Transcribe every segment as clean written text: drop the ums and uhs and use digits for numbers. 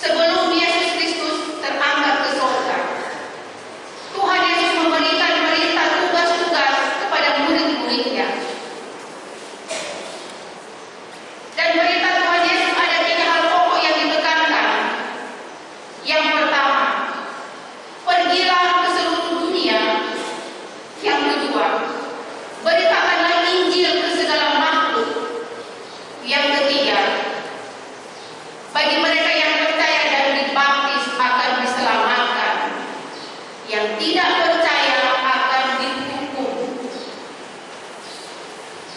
Sebelum Yesus Kristus terangkat ke surga, Tuhan Yesus memberikan perintah tugas-tugas kepada murid-muridnya. Dan perintah Tuhan Yesus ada 3 hal pokok yang ditekankan. Yang pertama, pergilah ke seluruh dunia. Yang kedua, beritakanlah Injil ke segala makhluk. Yang ketiga, bagi mereka yang percaya dan dibaptis akan diselamatkan. Yang tidak percaya akan dihukum.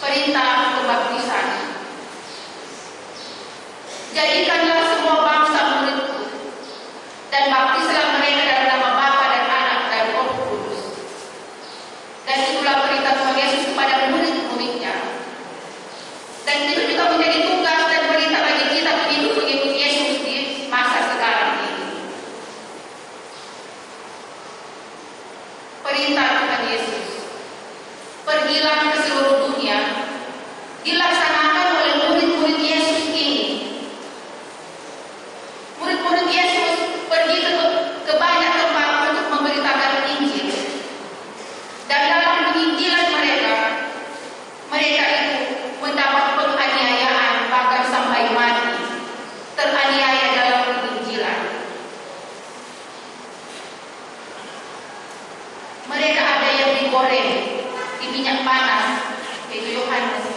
Perintah pembaptisan. Jadikanlah semua bangsa muridku, dan baptislah mereka dalam nama Bapa dan Anak dan Roh Kudus. Dan itulah perintah Tuhan Yesus kepada murid-muridnya. Dan itu juga menjadi tugas dan perintah bagi kita pengikut-pengikut Yesus di masa sekarang ini. Perintah Tuhan Yesus, pergilah ke seluruh dunia, dilaksanakan oleh murid-murid Yesus ini. Murid-murid Yesus pergi ke banyak tempat untuk memberitakan Injil. Dan dalam penginjilan mereka itu mendapat penganiayaan bahkan sampai mati, teraniaya dalam penginjilan. Mereka ada yang digoreng di minyak panas, yaitu Yohanes.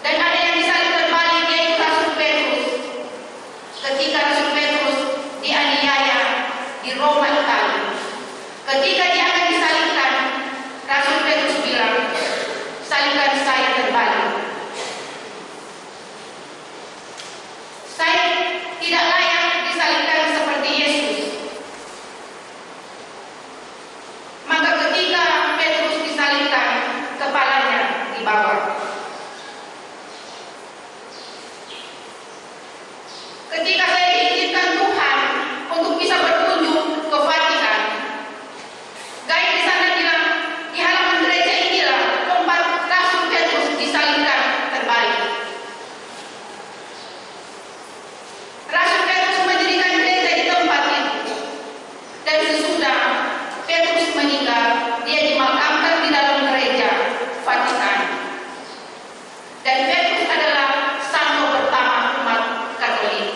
Dan ada yang disalibkan balik, yaitu Rasul Petrus. Ketika Rasul Petrus dianiaya di Roma, Italia, ketika dia akan disalibkan, Rasul Petrus bilang, "Salibkan saya terbalik. Saya tidak layak disalibkan seperti Yesus." Maka ketika Petrus disalibkan, kepalanya dibawa. Ketika saya diizinkan Tuhan untuk bisa berkunjung ke Vatikan, guide di sana bilang, di halaman gereja inilah tempat Rasul Petrus disalibkan terbalik. Rasul Petrus mendirikan gereja di tempat itu. Dan sesudah Petrus meninggal, dia dimakamkan di dalam gereja Vatikan. Dan Petrus adalah santo pertama umat Katolik.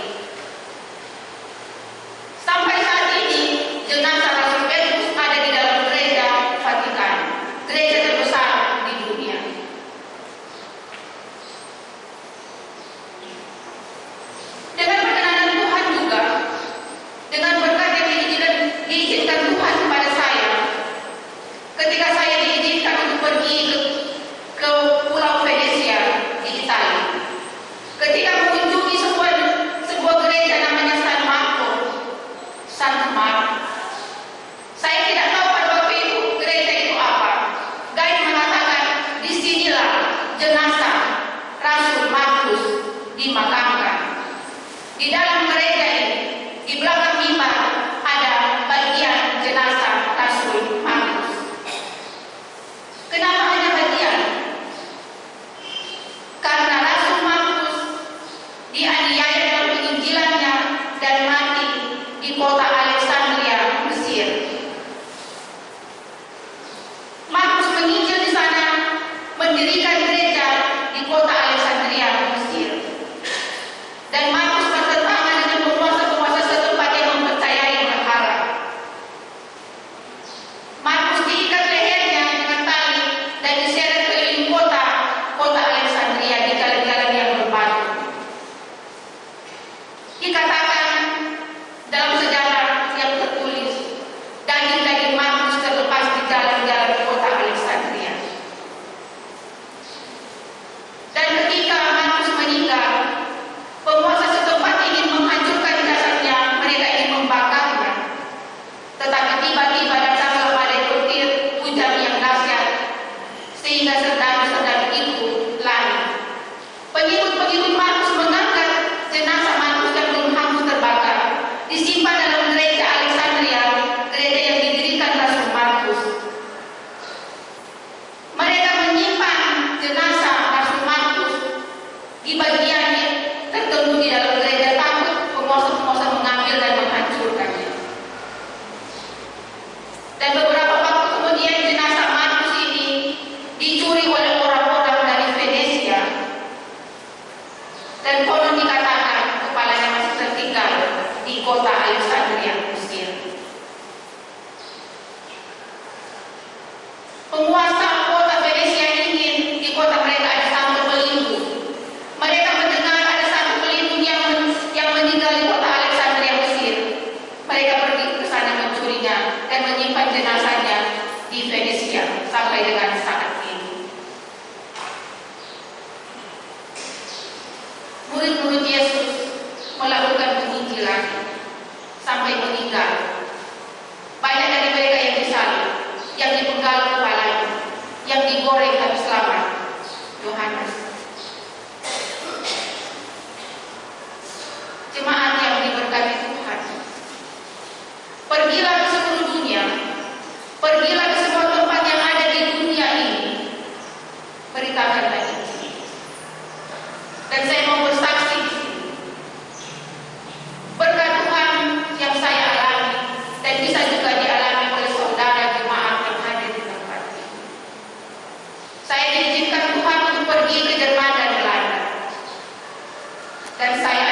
Penduduk di dalam gereja takut penguasa-penguasa mengambil dan menghancurkannya. Dan beberapa waktu kemudian jenazah Markus ini dicuri oleh orang-orang dari Venesia. Dan konon dikatakan kepalanya masih tertinggal di kota Alexandria, Mesir. Penguasa kota Venesia ingin di kota mereka ada satu pelindung. Mereka mendengar ada satu pelindung yang meninggal di kota Alexandria, Mesir. Mereka pergi ke sana mencurinya dan menyimpan jenazahnya di Venesia sampai dengan saat ini. Murid-murid Yesus melakukan penginjilan sampai meninggal. Banyak dari mereka yang disalib, yang dipenggal kepalanya, yang digoreng habis lama. Yohanes. Jemaat yang diberkati Tuhan, pergilah ke seluruh dunia, pergilah ke semua tempat yang ada di dunia ini, beritakanlah Injil. Dan saya mau bersaksi di sini, berkat Tuhan yang saya alami dan bisa juga dialami oleh saudara jemaat yang hadir di tempat ini. Saya diizinkan Tuhan untuk pergi ke Jerman dan Belanda, dan saya